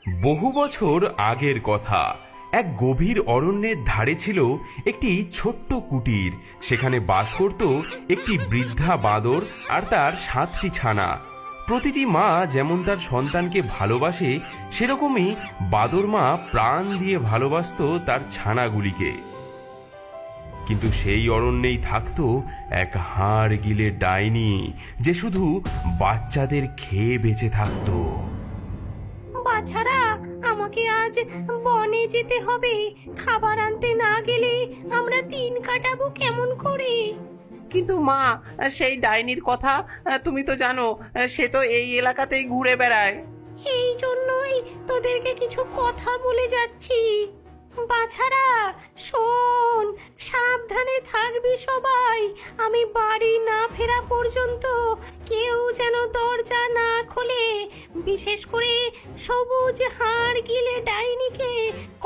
বহু বছর আগের কথা। এক গভীর অরণ্যের ধারে ছিল একটি ছোট্ট কুটির। সেখানে বাস করত একটি বৃদ্ধা বাঁদর আর তার 7টি ছানা। প্রতিটি মা যেমন তার সন্তানকে ভালোবাসে, সেরকমই বাঁদর মা প্রাণ দিয়ে ভালোবাসতো তার ছানাগুলিকে। কিন্তু সেই অরণ্যেই থাকতো এক হাড় গিলে ডাইনি, যে শুধু বাচ্চাদের খেয়ে বেঁচে থাকতো। বাছারা, আমাকে আজ বনে যেতে হবে। খাবার আনতে না গেলে আমরা দিন কাটাবো কেমন করে? কিন্তু মা, সেই ডাইনির কথা তুমি তো জানো, সে তো এই এলাকাতেই ঘুরে বেড়ায়। এই জন্যই তোদেরকে কিছু কথা বলে যাচ্ছি। বাছারা শোন, সাবধানে থাকবি সবাই। আমি বাড়ি না ফেরা পর্যন্ত কেউ যেন দরজা না খোলে। বিশেষ করে সবুজ হাড় গিলে ডাইনিকে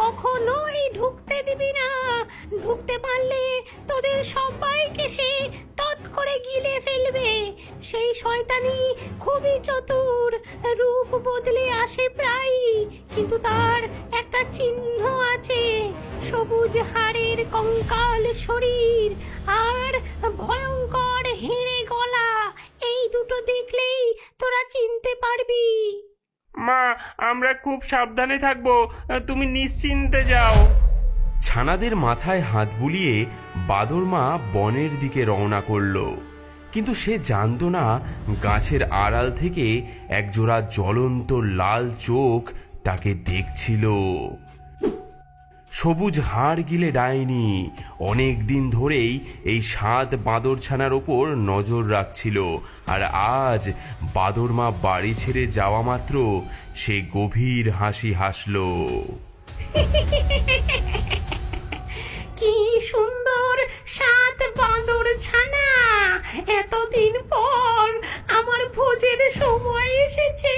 কখনোই ঢুকতে দিবি না। ঢুকতে পারলে তোদের সবাইকে সে তট করে গিলে ফেলবে। সেই শয়তানি খুবই চতুর, রূপ বদলে আসে প্রায়ই, কিন্তু তার একটা চিহ্ন আছে। সবুজ হাড়ের কঙ্কাল শরীর আর ভয়ঙ্কর হেঁড়ে গলা। এই দুটো দেখলেই তোরা চিনতে পারবি। মা, আমরা খুব সাবধানে থাকবো, তুমি নিশ্চিন্তে যাও। ছানাদের মাথায় হাত বুলিয়ে বাঁদর মা বনের দিকে রওনা করল। কিন্তু সে জানতো না, গাছের আড়াল থেকে একজোড়া জ্বলন্ত লাল চোখ তাকে দেখছিল। সবুজ হাড় গিলে ডাইনি অনেক দিন ধরেই এই 7 বাঁদর ছানার ওপর নজর রাখছিল। আর আজ বাঁদর মা বাড়ি ছেড়ে যাওয়া মাত্র সে গভীর হাসি হাসল। কি সুন্দর 7 বাঁদর ছানা! এতদিন পর আমার ভোজের সময় এসেছে।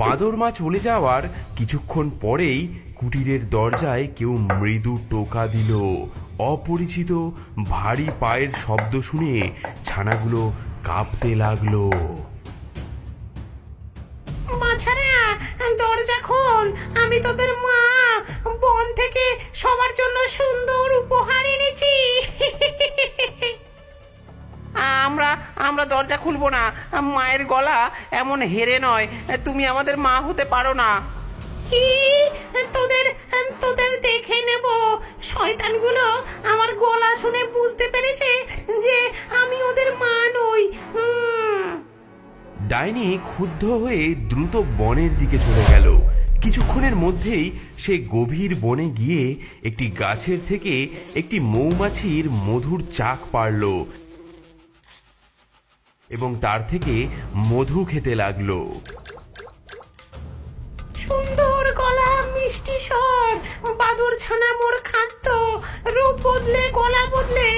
বাঁদর মা চলে যাওয়ার কিছুক্ষণ পরেই কুটিরের দরজায় কেউ মৃদু টোকা দিল। অপরিচিত ভারী পায়ের শব্দ শুনে ছানাগুলো কাঁপতে লাগলো। বাছারা, দরজা খোল। আমি তোদের মা বন থেকে সবার জন্য সুন্দর উপহার এনেছি। আমরা আমরা দরজা খুলবো না। মায়ের গলা এমন হেরে নয়, তুমি আমাদের মা হতে পারো না। কি? তোদের তোদের দেখে নেব। শয়তানগুলো আমার গলা শুনে বুঝতে পেরেছে যে আমি ওদের মা নই। ডাইনি ক্ষুব্ধ হয়ে দ্রুত বনের দিকে চলে গেল। কিছুক্ষণের মধ্যেই সে গভীর বনে গিয়ে একটি গাছের থেকে একটি মৌমাছির মধুর চাক পাড়ল এবং তার থেকে মধু খেতে লাগলো। সুন্দর গলা, মিষ্টি স্বর, বাদুর ছানা মোর খাদ্য। রূপ বদলে গলা বদলে